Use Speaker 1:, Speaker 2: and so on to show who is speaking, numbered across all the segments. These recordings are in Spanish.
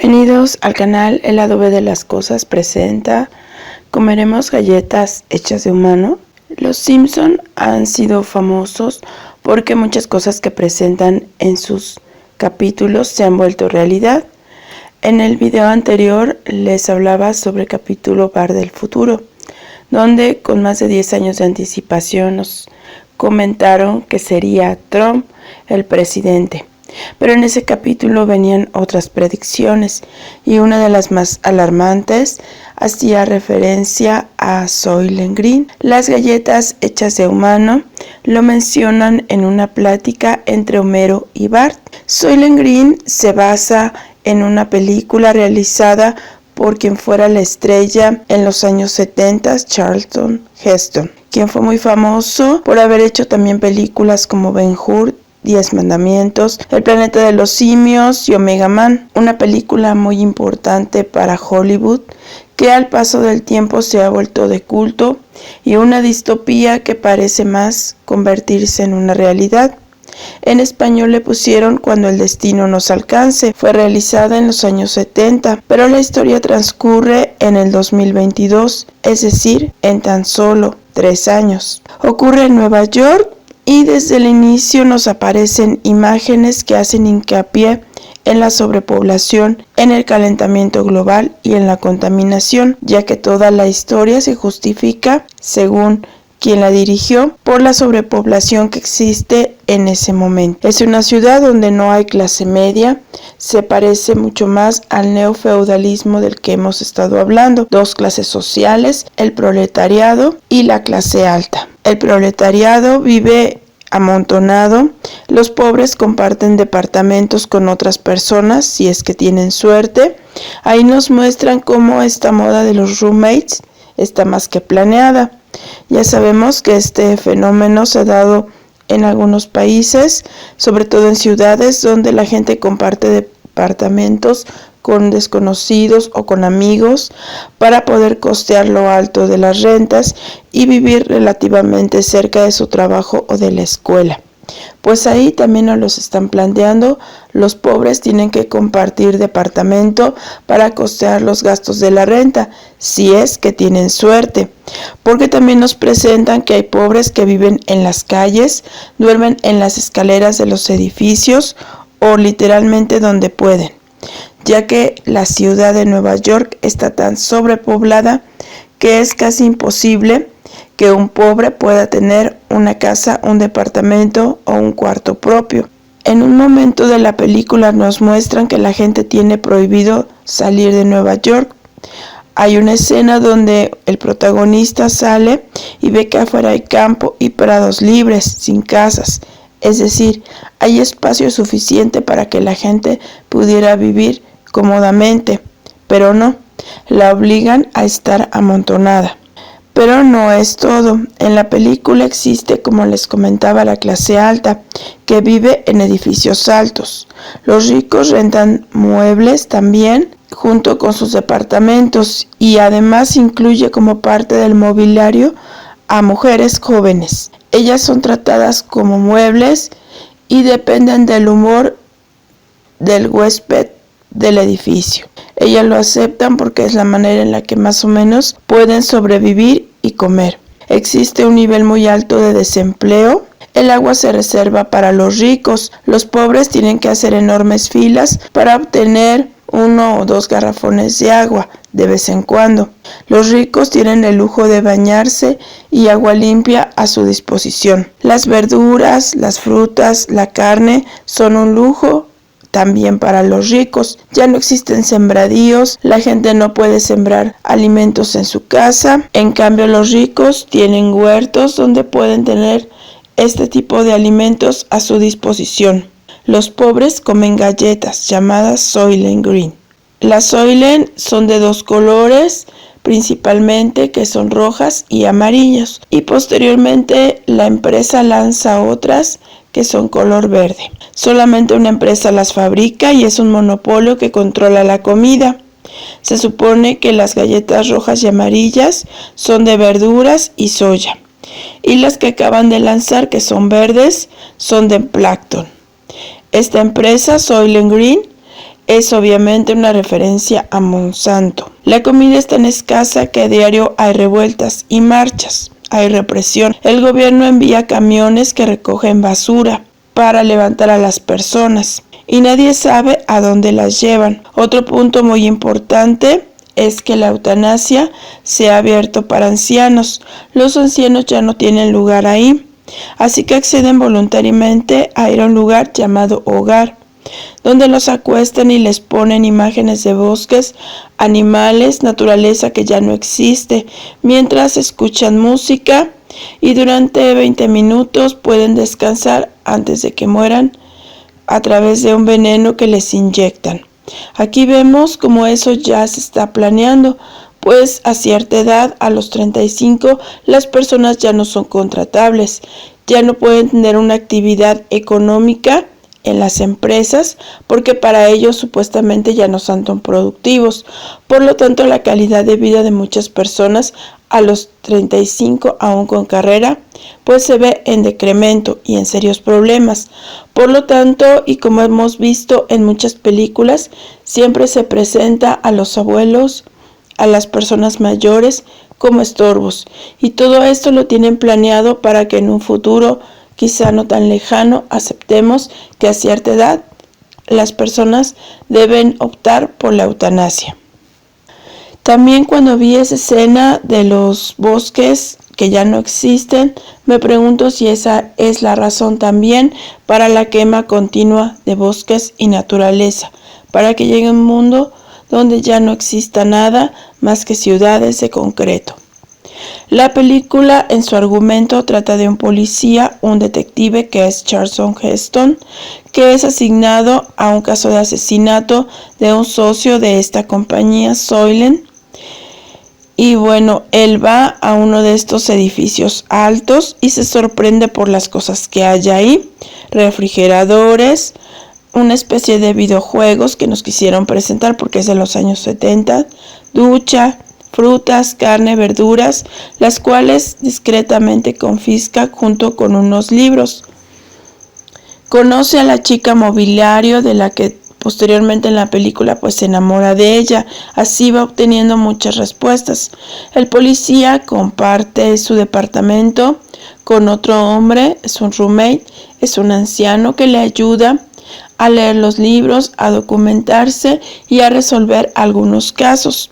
Speaker 1: Bienvenidos al canal El Lado B de las Cosas presenta ¿Comeremos galletas hechas de humano? Los Simpson han sido famosos porque muchas cosas que presentan en sus capítulos se han vuelto realidad. En el video anterior les hablaba sobre el capítulo Bar del Futuro, donde con más de 10 años de anticipación nos comentaron que sería Trump el presidente. Pero en ese capítulo venían otras predicciones y una de las más alarmantes hacía referencia a Soylent Green. Las galletas hechas de humano lo mencionan en una plática entre Homero y Bart. Soylent Green se basa en una película realizada por quien fuera la estrella en los años 70, Charlton Heston, quien fue muy famoso por haber hecho también películas como Ben-Hur, 10 Mandamientos, El Planeta de los Simios y Omega Man, una película muy importante para Hollywood que al paso del tiempo se ha vuelto de culto y una distopía que parece más convertirse en una realidad. En español le pusieron Cuando el destino nos alcance. Fue realizada en los años 70, pero la historia transcurre en el 2022, es decir, en tan solo 3 años. Ocurre en Nueva York y desde el inicio nos aparecen imágenes que hacen hincapié en la sobrepoblación, en el calentamiento global y en la contaminación, ya que toda la historia se justifica, según quien la dirigió, por la sobrepoblación que existe en ese momento. Es una ciudad donde no hay clase media, se parece mucho más al neofeudalismo del que hemos estado hablando. Dos clases sociales, el proletariado y la clase alta. El proletariado vive amontonado, los pobres comparten departamentos con otras personas si es que tienen suerte. Ahí nos muestran cómo esta moda de los roommates está más que planeada. Ya sabemos que este fenómeno se ha dado en algunos países, sobre todo en ciudades donde la gente comparte departamentos con desconocidos o con amigos para poder costear lo alto de las rentas y vivir relativamente cerca de su trabajo o de la escuela. Pues ahí también nos los están planteando, los pobres tienen que compartir departamento para costear los gastos de la renta, si es que tienen suerte, porque también nos presentan que hay pobres que viven en las calles, duermen en las escaleras de los edificios o literalmente donde pueden, ya que la ciudad de Nueva York está tan sobrepoblada que es casi imposible que un pobre pueda tener una casa, un departamento o un cuarto propio. En un momento de la película nos muestran que la gente tiene prohibido salir de Nueva York. Hay una escena donde el protagonista sale y ve que afuera hay campo y prados libres, sin casas. Es decir, hay espacio suficiente para que la gente pudiera vivir cómodamente, pero no, la obligan a estar amontonada. Pero no es todo. En la película existe, como les comentaba, la clase alta, que vive en edificios altos. Los ricos rentan muebles también, junto con sus departamentos, y además incluye como parte del mobiliario a mujeres jóvenes. Ellas son tratadas como muebles y dependen del humor del huésped del edificio. Ellas lo aceptan porque es la manera en la que más o menos pueden sobrevivir y comer. Existe un nivel muy alto de desempleo. El agua se reserva para los ricos. Los pobres tienen que hacer enormes filas para obtener 1 o 2 garrafones de agua de vez en cuando. Los ricos tienen el lujo de bañarse y agua limpia a su disposición. Las verduras, las frutas, la carne son un lujo también para los ricos. Ya no existen sembradíos, la gente no puede sembrar alimentos en su casa. En cambio, los ricos tienen huertos donde pueden tener este tipo de alimentos a su disposición. Los pobres comen galletas llamadas Soylent Green. Las Soylent son de 2 colores, principalmente, que son rojas y amarillas, y posteriormente la empresa lanza otras que son color verde. Solamente una empresa las fabrica y es un monopolio que controla la comida. Se supone que las galletas rojas y amarillas son de verduras y soya, y las que acaban de lanzar, que son verdes, son de plancton. Esta empresa, Soylent Green, Es obviamente una referencia a Monsanto. La comida es tan escasa que a diario hay revueltas y marchas. Hay represión. El gobierno envía camiones que recogen basura para levantar a las personas y nadie sabe a dónde las llevan. Otro punto muy importante es que la eutanasia se ha abierto para ancianos. Los ancianos ya no tienen lugar ahí, así que acceden voluntariamente a ir a un lugar llamado hogar, donde los acuestan y les ponen imágenes de bosques, animales, naturaleza que ya no existe, mientras escuchan música y durante 20 minutos pueden descansar antes de que mueran a través de un veneno que les inyectan. Aquí vemos cómo eso ya se está planeando, pues a cierta edad, a los 35, las personas ya no son contratables, ya no pueden tener una actividad económica en las empresas porque para ellos supuestamente ya no son tan productivos. Por lo tanto, la calidad de vida de muchas personas a los 35, aún con carrera, pues se ve en decremento y en serios problemas. Por lo tanto, y como hemos visto en muchas películas, siempre se presenta a los abuelos, a las personas mayores como estorbos. Y todo esto lo tienen planeado para que en un futuro quizá no tan lejano, aceptemos que a cierta edad las personas deben optar por la eutanasia. También cuando vi esa escena de los bosques que ya no existen, me pregunto si esa es la razón también para la quema continua de bosques y naturaleza, para que llegue un mundo donde ya no exista nada más que ciudades de concreto. La película en su argumento trata de un policía, un detective que es Charlton Heston, que es asignado a un caso de asesinato de un socio de esta compañía, Soylent. Y bueno, él va a uno de estos edificios altos y se sorprende por las cosas que hay ahí. Refrigeradores, una especie de videojuegos que nos quisieron presentar porque es de los años 70, ducha, frutas, carne, verduras, las cuales discretamente confisca junto con unos libros. Conoce a la chica mobiliario de la que posteriormente en la película pues se enamora de ella, así va obteniendo muchas respuestas. El policía comparte su departamento con otro hombre, es un roommate, es un anciano que le ayuda a leer los libros, a documentarse y a resolver algunos casos.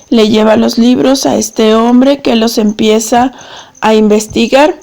Speaker 1: Le lleva los libros a este hombre que los empieza a investigar.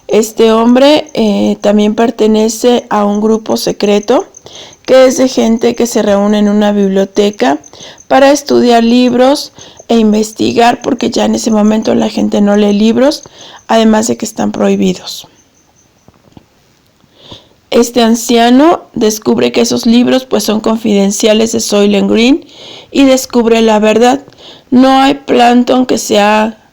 Speaker 1: Este hombre también pertenece a un grupo secreto que es de gente que se reúne en una biblioteca para estudiar libros e investigar porque ya en ese momento la gente no lee libros, además de que están prohibidos. Este anciano descubre que esos libros pues son confidenciales de Soylent Green y descubre la verdad. No hay plancton que sea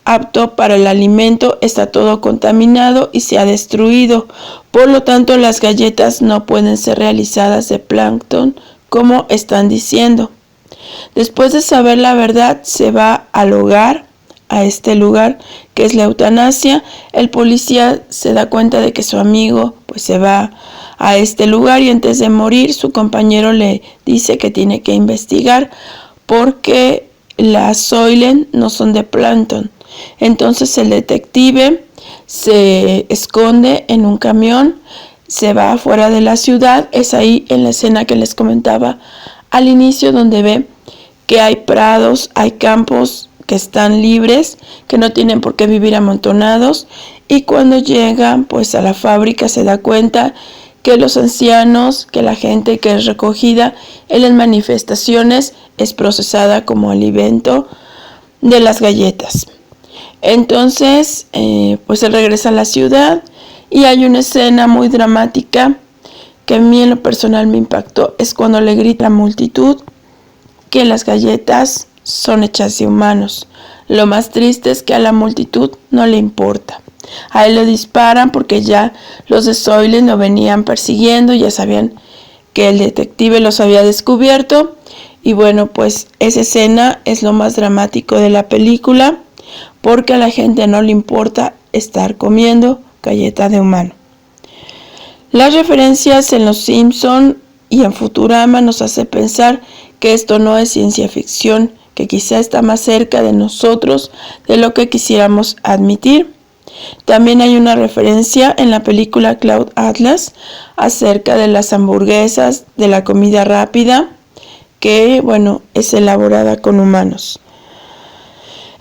Speaker 1: apto para el alimento, está todo contaminado y se ha destruido. Por lo tanto, las galletas no pueden ser realizadas de plancton como están diciendo. Después de saber la verdad, se va al hogar, a este lugar que es la eutanasia. El policía se da cuenta de que su amigo pues se va a este lugar y antes de morir su compañero le dice que tiene que investigar porque las Soylent no son de plancton. Entonces el detective se esconde en un camión, se va afuera de la ciudad, es ahí en la escena que les comentaba al inicio donde ve que hay prados, hay campos que están libres, que no tienen por qué vivir amontonados, y cuando llega pues a la fábrica se da cuenta que los ancianos, que la gente que es recogida en las manifestaciones es procesada como alimento de las galletas. Entonces pues él regresa a la ciudad y hay una escena muy dramática que a mí en lo personal me impactó, es cuando le grita a la multitud que las galletas son hechas de humanos. Lo más triste es que a la multitud no le importa. A él lo disparan porque ya los de Soylent lo venían persiguiendo, ya sabían que el detective los había descubierto. Y bueno, pues esa escena es lo más dramático de la película porque a la gente no le importa estar comiendo galleta de humano. Las referencias en Los Simpson y en Futurama nos hace pensar que esto no es ciencia ficción, que quizá está más cerca de nosotros de lo que quisiéramos admitir. También hay una referencia en la película Cloud Atlas acerca de las hamburguesas, de la comida rápida, que, es elaborada con humanos.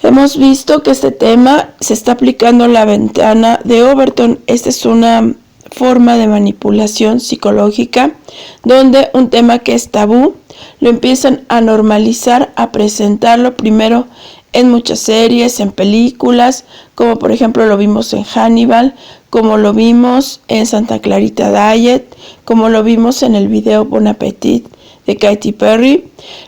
Speaker 1: Hemos visto que este tema se está aplicando en la ventana de Overton. Esta es una forma de manipulación psicológica donde un tema que es tabú lo empiezan a normalizar, a presentarlo primero en muchas series, en películas, como por ejemplo lo vimos en Hannibal, como lo vimos en Santa Clarita Diet, como lo vimos en el video Bon Appetit de Katy Perry.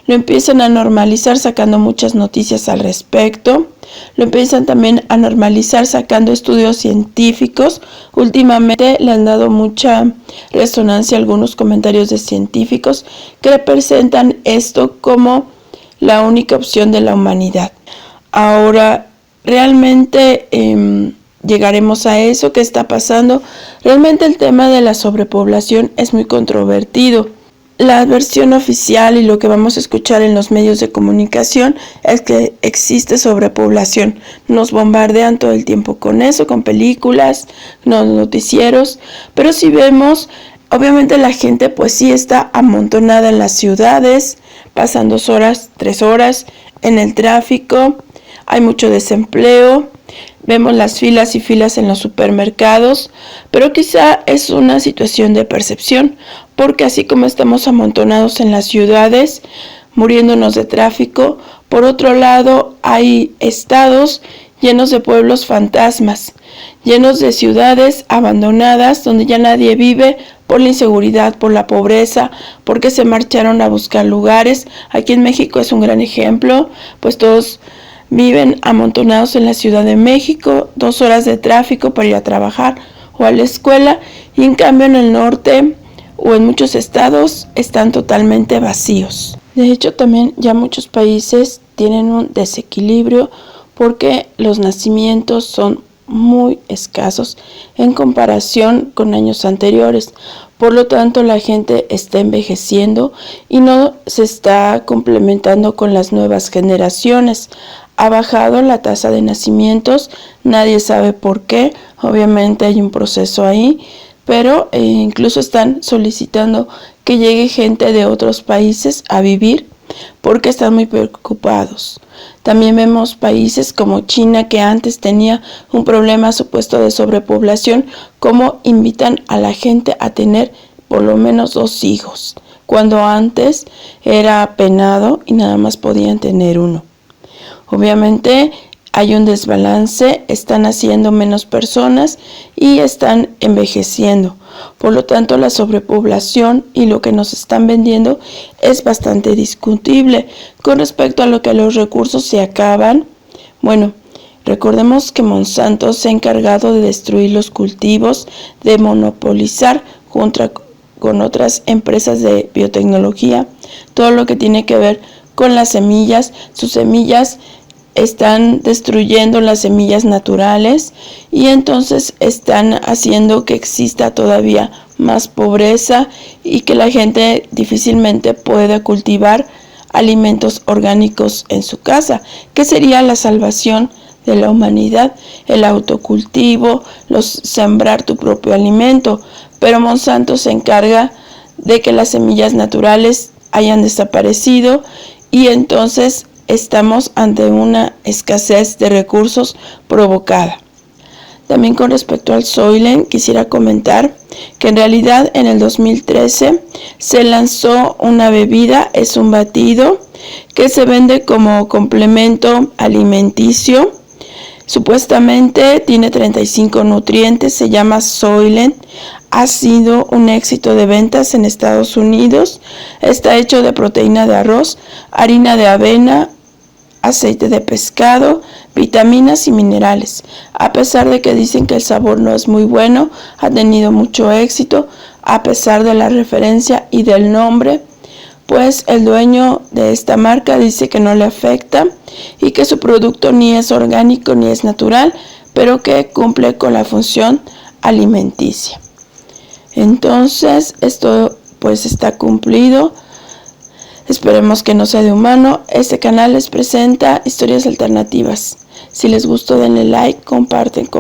Speaker 1: Lo empiezan a normalizar sacando muchas noticias al respecto. Lo empiezan también a normalizar sacando estudios científicos. Últimamente le han dado mucha resonancia a algunos comentarios de científicos que representan esto como la única opción de la humanidad. Ahora, realmente llegaremos a eso que está pasando. Realmente el tema de la sobrepoblación es muy controvertido. La versión oficial y lo que vamos a escuchar en los medios de comunicación es que existe sobrepoblación. Nos bombardean todo el tiempo con eso, con películas, los noticieros. Pero si vemos, obviamente la gente pues sí está amontonada en las ciudades, pasan 2 horas, 3 horas en el tráfico, hay mucho desempleo. Vemos las filas y filas en los supermercados, pero quizá es una situación de percepción, porque así como estamos amontonados en las ciudades, muriéndonos de tráfico, por otro lado hay estados llenos de pueblos fantasmas, llenos de ciudades abandonadas donde ya nadie vive por la inseguridad, por la pobreza, porque se marcharon a buscar lugares. Aquí en México es un gran ejemplo, pues todos viven amontonados en la Ciudad de México, 2 horas de tráfico para ir a trabajar o a la escuela, y en cambio en el norte o en muchos estados están totalmente vacíos. De hecho, también ya muchos países tienen un desequilibrio porque los nacimientos son muy escasos en comparación con años anteriores. Por lo tanto, la gente está envejeciendo y no se está complementando con las nuevas generaciones. Ha bajado la tasa de nacimientos, nadie sabe por qué, obviamente hay un proceso ahí, pero incluso están solicitando que llegue gente de otros países a vivir porque están muy preocupados. También vemos países como China, que antes tenía un problema supuesto de sobrepoblación, como invitan a la gente a tener por lo menos 2 hijos, cuando antes era penado y nada más podían tener 1. Obviamente hay un desbalance, están naciendo menos personas y están envejeciendo. Por lo tanto, la sobrepoblación y lo que nos están vendiendo es bastante discutible. Con respecto a lo que los recursos se acaban, recordemos que Monsanto se ha encargado de destruir los cultivos, de monopolizar junto con otras empresas de biotecnología todo lo que tiene que ver con las semillas. Sus semillas están destruyendo las semillas naturales y entonces están haciendo que exista todavía más pobreza y que la gente difícilmente pueda cultivar alimentos orgánicos en su casa. ¿Qué sería la salvación de la humanidad? El autocultivo, sembrar tu propio alimento. Pero Monsanto se encarga de que las semillas naturales hayan desaparecido y entonces estamos ante una escasez de recursos provocada. También con respecto al Soylent, quisiera comentar que en realidad en el 2013 se lanzó una bebida, es un batido que se vende como complemento alimenticio. Supuestamente tiene 35 nutrientes, se llama Soylent. Ha sido un éxito de ventas en Estados Unidos. Está hecho de proteína de arroz, harina de avena, aceite de pescado, vitaminas y minerales. A pesar de que dicen que el sabor no es muy bueno, ha tenido mucho éxito, a pesar de la referencia y del nombre, pues el dueño de esta marca dice que no le afecta y que su producto ni es orgánico ni es natural, pero que cumple con la función alimenticia. Entonces, esto pues está cumplido. Esperemos que no sea de humano. Este canal les presenta historias alternativas. Si les gustó, denle like, comparten.